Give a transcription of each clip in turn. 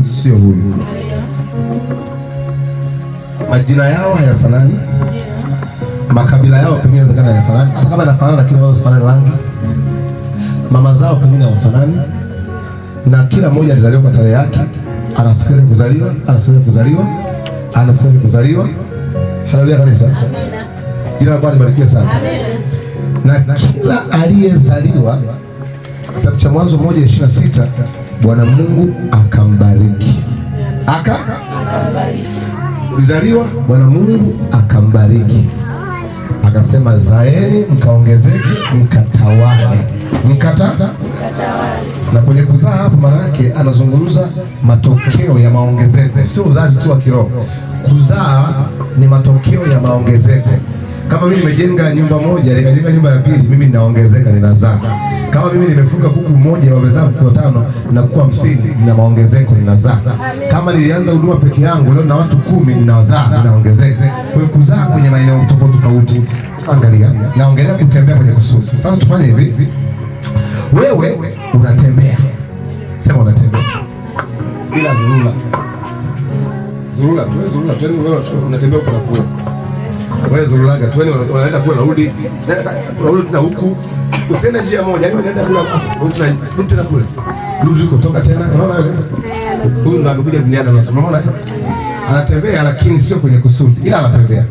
sio huyu. Majina yao hayafanani, makabila yao pengine inawezekana hayafanani, hata kama yanafanana lakini wao sifanani rangi. Mama zao pengine hawafanani, na kila mmoja alizaliwa kwa tarehe yake, anastahili kuzaliwa, anastahili kuzaliwa, anastahili kuzaliwa. Haleluya kanisa. Jina la Bwana libarikiwe sana. Na kila aliyezaliwa, kitabu cha Mwanzo 1:26, Bwana Mungu akambariki. Ulizaliwa, Bwana Mungu akambariki. Akasema zaeni mkaongezeke mkatawale. Na kwenye kuzaa hapo maana yake anazungumza matokeo ya maongezeko, sio uzazi tu wa kiroho. Kuzaa ni matokeo ya maongezeko. Kama mimi nimejenga nyumba moja, nikajenga nyumba ya pili, mimi ninaongezeka, ninazaa. Kama mimi nimefuga kuku mmoja wamezaa kuku 5 na kuku 50, nina maongezeko, ninazaa. Kama nilianza huduma peke yangu, leo na watu 10 ninazaa, ninaongezeka. Kwa hiyo kuzaa kwenye maeneo tofauti tofauti. Sasa angalia, naongelea kutembea kwenye kusudi. Sasa tufanye hivi. Wewe unatembea. Sema unatembea. Bila zurula. Zurula tu, wewe unatembea huko na kule. Wewe zurulaga tu, unaenda kule unarudi tena huku. Usiende njia moja, yani unaenda kule unarudi tena kule. Rudi kutoka tena. Unaona yule? Huyu ndo amekuja duniani na unaona? Anatembea lakini sio kwenye kusudi. Ila anatembea.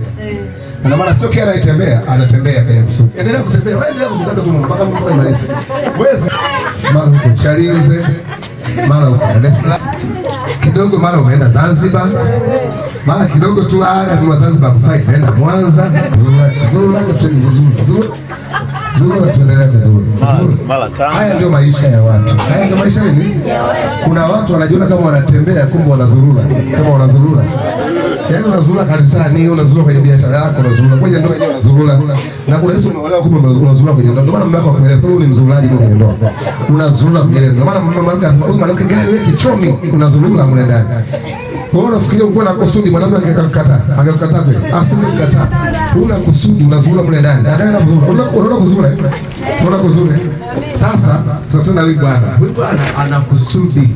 Na maana sio kila anatembea, anatembea kwenye kusudi. Endelea kutembea, wewe endelea kuzunguka tu mpaka mtu amalize. Wewe mara huko Chalinze, mara huko Dar es Salaam, kidogo mara umeenda Zanzibar, mara kidogo tu kwa Zanzibar kufai kwenda Mwanza. Zuri tuendelea vizuri. Haya ndio maisha ya watu. Haya ndio maisha nini? Kuna watu wanajiona kama wanatembea kumbe wanazurura. Sema wanazurura. Yaani unazurura kanisani, unazurura kwenye biashara yako, unazurura kwenye ndoa yenyewe, unazurura. Na kuna Yesu umeolewa kumbe unazurura kwenye ndoa. Ndio maana mume wako akueleza wewe ni mzururaji kwenye ndoa. Unazurura kwenye ndoa. Ndio maana mama yako anasema huyu mwanamke gani wewe kichomi, unazurura mle ndani. Wewe unafikiria uko na kusudi, mwanamke angekataa. Angekataa kweli. Asingekataa. Una kusudi, unazurura mle ndani. Akaenda kuzurura. Unaona kuzurura? Unaona kuzurura? Sasa tuna huyu Bwana. Huyu Bwana ana kusudi.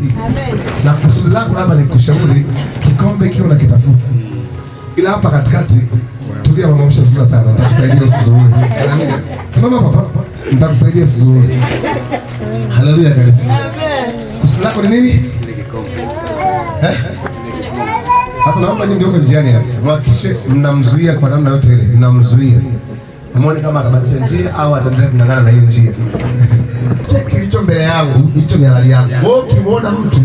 Na kusudi lako hapa ni kushauri kikombe kile unakitafuta. Ila hapa katikati tulia, mama mshazurura sana. Nitakusaidia usizurure. Simama papa. Nitakusaidia usizurure. Haleluya kanisa. Kusudi lako ni nini? Sasa naomba nyinyi ndio njiani hapa. Mhakikishe mnamzuia kwa namna yote ile. Mnamzuia. Muone kama atabadilisha njia au ataendelea kung'ang'ana na hiyo njia. Cheki kilicho mbele yangu, hicho ni halali yangu. Wewe ukimwona mtu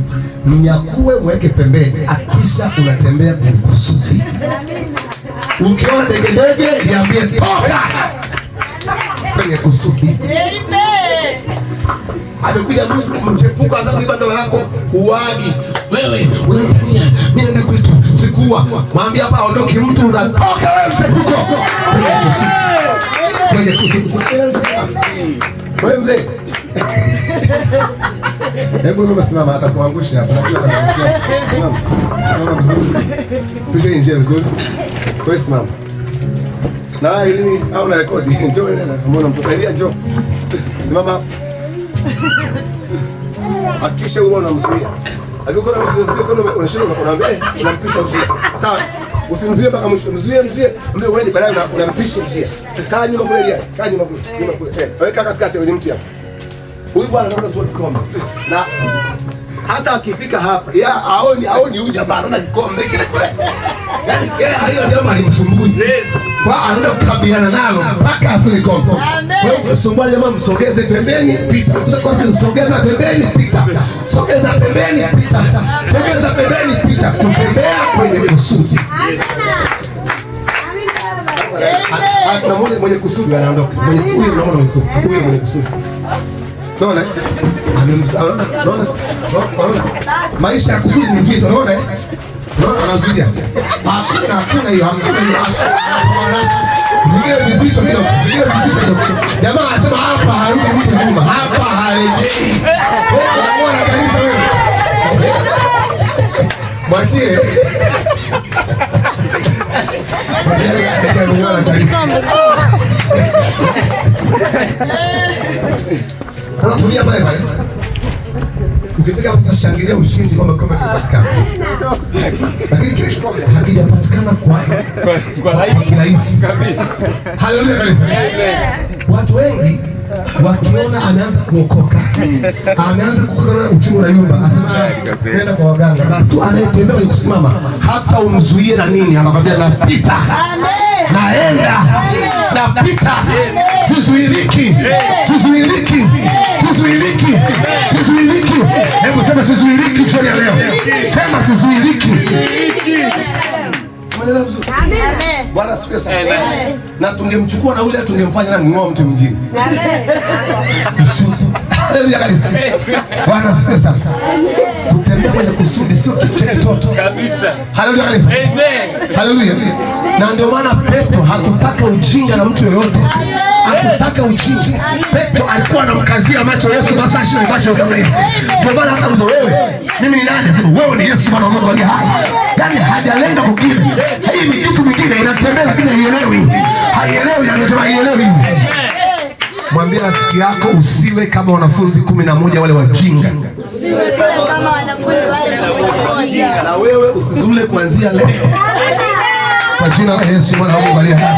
mnyakue, uweke pembeni. Hakikisha unatembea kwa kusudi. Ukiona degedege, niambie toka. Kwenye kusudi. Amekuja mchepuko anataka kuiba ndoa yako, uagi. Wewe unanitania, mimi naenda kwetu, sikuwa. Mwambie hapa aondoke mtu, unatoka wewe mchepuko. Kwenye kusudi. Wewe mzee. Hebu mama simama, atakuangusha hapa. Simama. Simama vizuri. Pisha njia vizuri. Wewe simama. Na wewe nini au na rekodi? Njoo nenda. Mbona mtokalia njoo. Simama. Hakikisha wewe unamzuia. Akikona unashinda unaambia unampisha njia. Sawa? Usimzuie mpaka mwisho. Mzuie. Mbona uende baadaye unampisha njia. Kaa nyuma kule lia. Kaa nyuma kule. Weka katikati kwenye mti hapa. Huyu bwana anaona tu kikombe. Na hata akifika hapa, haoni huyu jamaa anaona kikombe kile kule. Yaani hiyo ndio alimsumbui. Yes. Kwa anaenda kukabiliana nalo mpaka afike kikombe. Wewe ukisumbua jamaa, msogeze pembeni, pita. Utakwambia msogeza pembeni, pita. Sogeza pembeni, pita. Sogeza pembeni, pita. Kutembea kwenye kusudi. Amina. Amina. Mwenye kusudi anaondoka. Huyu unaona mwenye kusudi. Huyu mwenye kusudi. Unaona? Unaona? Maisha ya kusudi ni vita, unaona? Unaona anazuia. Hakuna hiyo. Vingine vizito kidogo. Jamaa anasema hapa harudi mtu nyuma. Hapa harejei. Wewe unaona kanisa wewe. Mwachie. Tulia pale. Ukifika hapa shangilia ushindi kwamba kombe limepatikana. Lakini kesho hakijapatikana kwa kirahisi kabisa. Haleluya kabisa. Watu wengi wakiona ameanza kuokoka, ameanza kuona uchungu na nyumba, asema nenda kwa waganga. Basi anayetembea kwenye kusimama, hata umzuie na nini, anakwambia napita. Naenda, napita. Sizuiliki. Sizuiliki. Sizuiliki. Sizuiliki. Hebu sema sizuiliki jioni ya leo. Sema sizuiliki. Amen. Bwana asifiwe sana. Na tungemchukua na yule tungemfanya na ng'oa mtu mwingine. Haleluya kanisa. Bwana asifiwe sana. Kutembea kwenye kusudi sio kitu cha kitoto kabisa. Haleluya kanisa. Amen. Haleluya. Na ndio maana Petro hakutaka ujinga na mtu yoyote. Hakutaka ujinga. Petro alikuwa anamkazia macho Yesu masaa 24 kama hivi. Ndio maana hata mzo wewe, mimi ni nani? Wewe ni Yesu Bwana wa Mungu aliye hai. Yaani hajalenga kukibi. Hii ni kitu kingine inatembea lakini haielewi. Haielewi na ndio haielewi. Mwambie rafiki yako usiwe kama wanafunzi 11 wale wajinga. Usiwe kama wanafunzi wale wajinga. Na wewe usizule kuanzia leo. Kwa jina la Yesu Bwana wa Mungu aliye hai.